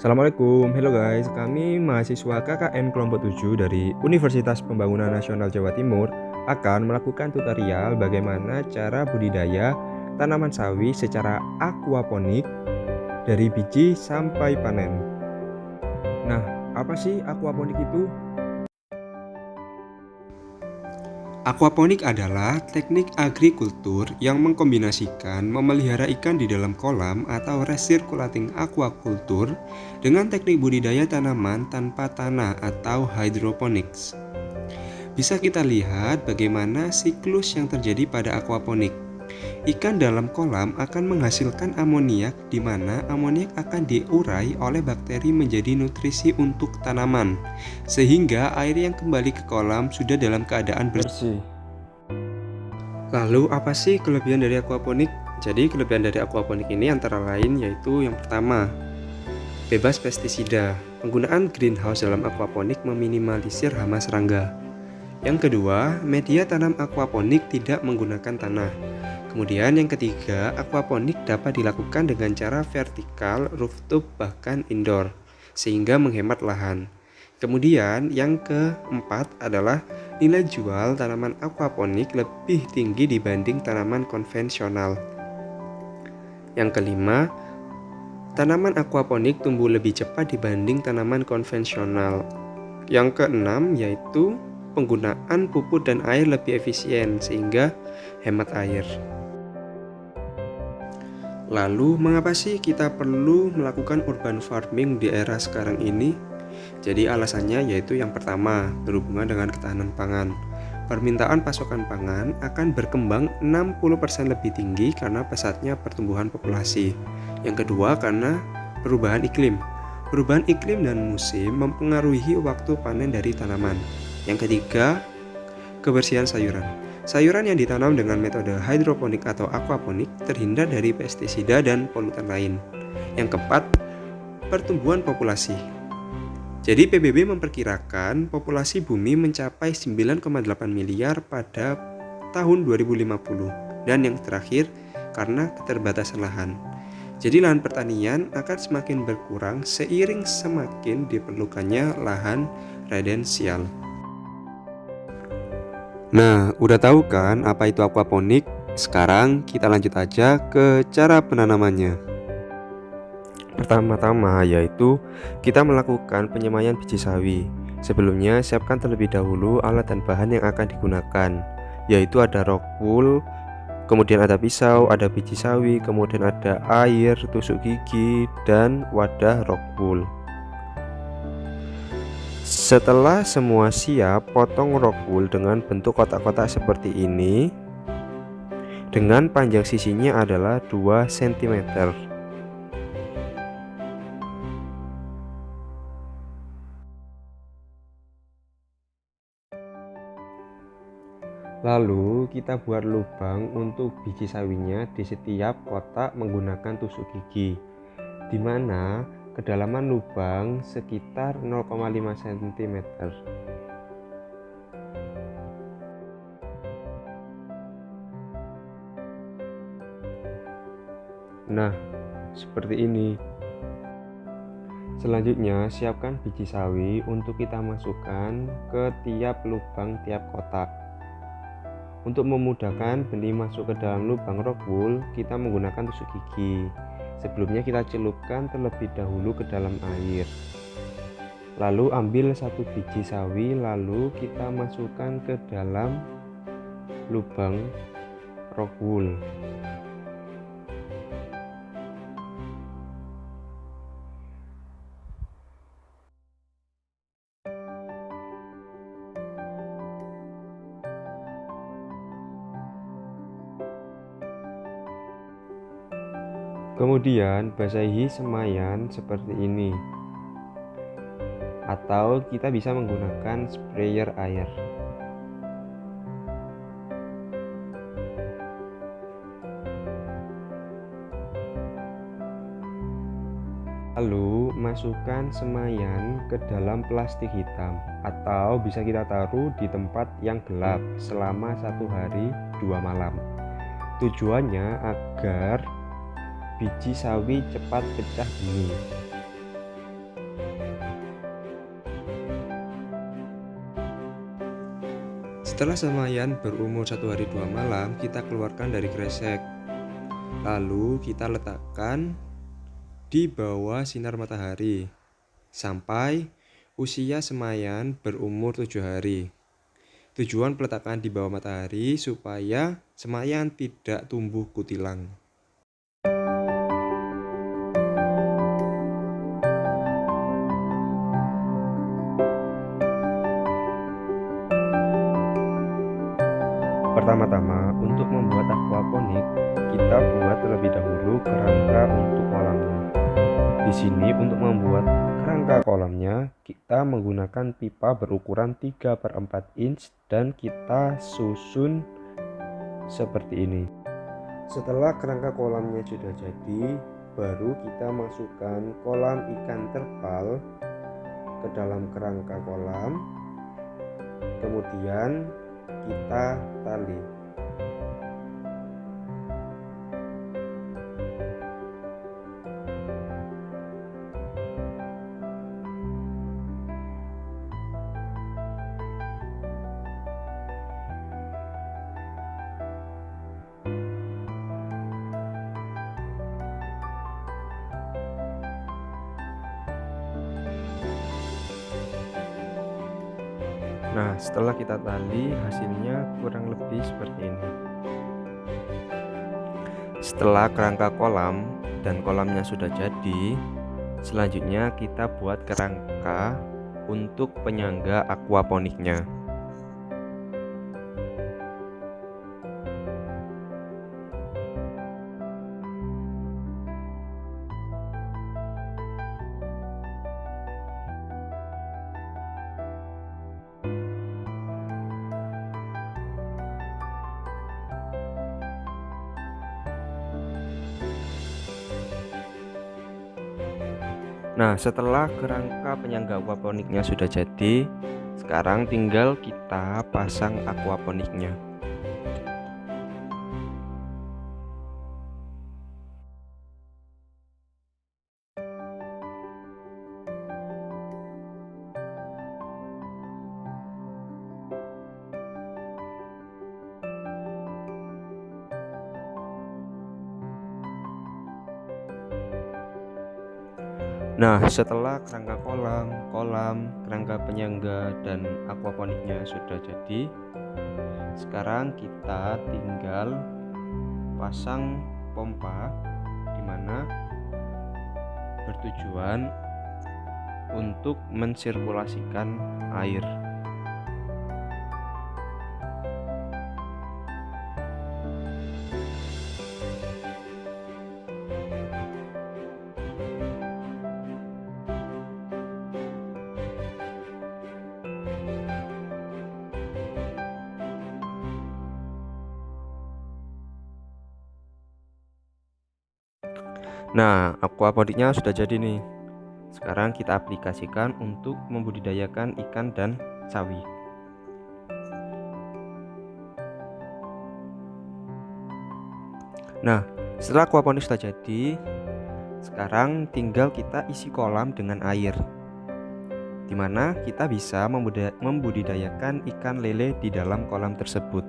Assalamualaikum, hello guys, kami mahasiswa KKN kelompok 7 dari Universitas Pembangunan Nasional Jawa Timur akan melakukan tutorial bagaimana cara budidaya tanaman sawi secara aquaponik dari biji sampai panen. Nah, apa sih aquaponik itu? Aquaponik adalah teknik agrikultur yang mengkombinasikan memelihara ikan di dalam kolam atau recirculating aquaculture dengan teknik budidaya tanaman tanpa tanah atau hydroponics. Bisa kita lihat bagaimana siklus yang terjadi pada aquaponik. Ikan dalam kolam akan menghasilkan amoniak, di mana amoniak akan diurai oleh bakteri menjadi nutrisi untuk tanaman, sehingga air yang kembali ke kolam sudah dalam keadaan bersih. Lalu apa sih kelebihan dari aquaponik? Jadi kelebihan dari aquaponik ini antara lain yaitu yang pertama, bebas pestisida. Penggunaan greenhouse dalam aquaponik meminimalisir hama serangga. Yang kedua, media tanam aquaponik tidak menggunakan tanah. Kemudian yang ketiga, aquaponik dapat dilakukan dengan cara vertikal, rooftop, bahkan indoor, sehingga menghemat lahan. Kemudian yang keempat adalah nilai jual tanaman aquaponik lebih tinggi dibanding tanaman konvensional. Yang kelima, tanaman aquaponik tumbuh lebih cepat dibanding tanaman konvensional. Yang keenam yaitu penggunaan pupuk dan air lebih efisien sehingga hemat air. Lalu, mengapa sih kita perlu melakukan urban farming di era sekarang ini? Jadi alasannya yaitu yang pertama, berhubungan dengan ketahanan pangan. Permintaan pasokan pangan akan berkembang 60% lebih tinggi karena pesatnya pertumbuhan populasi. Yang kedua, karena perubahan iklim. Perubahan iklim dan musim mempengaruhi waktu panen dari tanaman. Yang ketiga, kebersihan sayuran. Sayuran yang ditanam dengan metode hidroponik atau aquaponik terhindar dari pestisida dan polutan lain. Yang keempat, pertumbuhan populasi. Jadi PBB memperkirakan populasi bumi mencapai 9,8 miliar pada tahun 2050. Dan yang terakhir, karena keterbatasan lahan. Jadi lahan pertanian akan semakin berkurang seiring semakin diperlukannya lahan redensial. Nah, udah tahu kan apa itu aquaponik? Sekarang kita lanjut aja ke cara penanamannya. Pertama-tama yaitu kita melakukan penyemaian biji sawi. Sebelumnya siapkan terlebih dahulu alat dan bahan yang akan digunakan, yaitu ada rock wool, kemudian ada pisau, ada biji sawi, kemudian ada air, tusuk gigi, dan wadah rock wool. Setelah semua siap, potong rock wool dengan bentuk kotak-kotak seperti ini dengan panjang sisinya adalah 2 cm. Lalu kita buat lubang untuk biji sawinya di setiap kotak menggunakan tusuk gigi, di mana kedalaman lubang sekitar 0,5 cm. Nah, seperti ini. Selanjutnya, siapkan biji sawi untuk kita masukkan ke tiap lubang tiap kotak. Untuk memudahkan benih masuk ke dalam lubang rock wool, kita menggunakan tusuk gigi. Sebelumnya kita celupkan terlebih dahulu ke dalam air. Lalu ambil satu biji sawi, lalu kita masukkan ke dalam lubang rock wool. Kemudian basahi semaian seperti ini, atau kita bisa menggunakan sprayer air. Lalu masukkan semaian ke dalam plastik hitam, atau bisa kita taruh di tempat yang gelap selama 1 hari 2 malam. Tujuannya agar biji sawi cepat pecah benih. Setelah semaian berumur 1 hari 2 malam, kita keluarkan dari kresek. Lalu kita letakkan di bawah sinar matahari sampai usia semaian berumur 7 hari. Tujuan peletakan di bawah matahari supaya semaian tidak tumbuh kutilang. Pertama-tama, untuk membuat aquaponik, kita buat terlebih dahulu kerangka untuk kolamnya. Di sini untuk membuat kerangka kolamnya, kita menggunakan pipa berukuran 3/4 inch dan kita susun seperti ini. Setelah kerangka kolamnya sudah jadi, baru kita masukkan kolam ikan terpal ke dalam kerangka kolam. Kemudian kita tali. Nah, setelah kita tali, hasilnya kurang lebih seperti ini. Setelah kerangka kolam dan kolamnya sudah jadi, selanjutnya kita buat kerangka untuk penyangga aquaponiknya. Nah, setelah kerangka penyangga aquaponiknya sudah jadi, sekarang tinggal kita pasang aquaponiknya. Nah, setelah kerangka kolam, kerangka penyangga, dan aquaponiknya sudah jadi, sekarang kita tinggal pasang pompa di mana bertujuan untuk mensirkulasikan air. Nah, aquaponiknya sudah jadi nih. Sekarang kita aplikasikan untuk membudidayakan ikan dan sawi. Nah, setelah aquaponik sudah jadi, sekarang tinggal kita isi kolam dengan air, dimana kita bisa membudidayakan ikan lele di dalam kolam tersebut.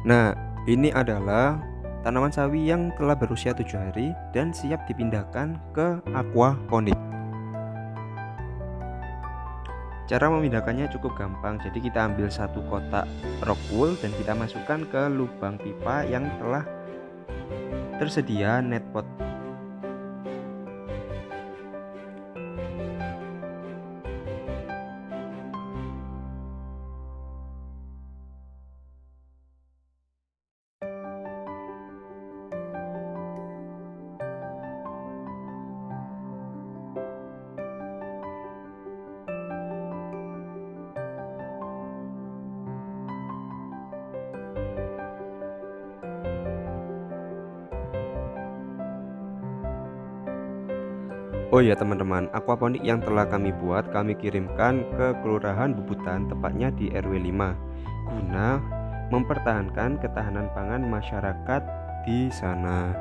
Nah, ini adalah tanaman sawi yang telah berusia 7 hari dan siap dipindahkan ke aquaponik. Cara memindahkannya cukup gampang, jadi kita ambil satu kotak rock wool dan kita masukkan ke lubang pipa yang telah tersedia net pot. Oh ya teman-teman, aquaponik yang telah kami buat kami kirimkan ke Kelurahan Bubutan, tepatnya di RW 5, guna mempertahankan ketahanan pangan masyarakat di sana.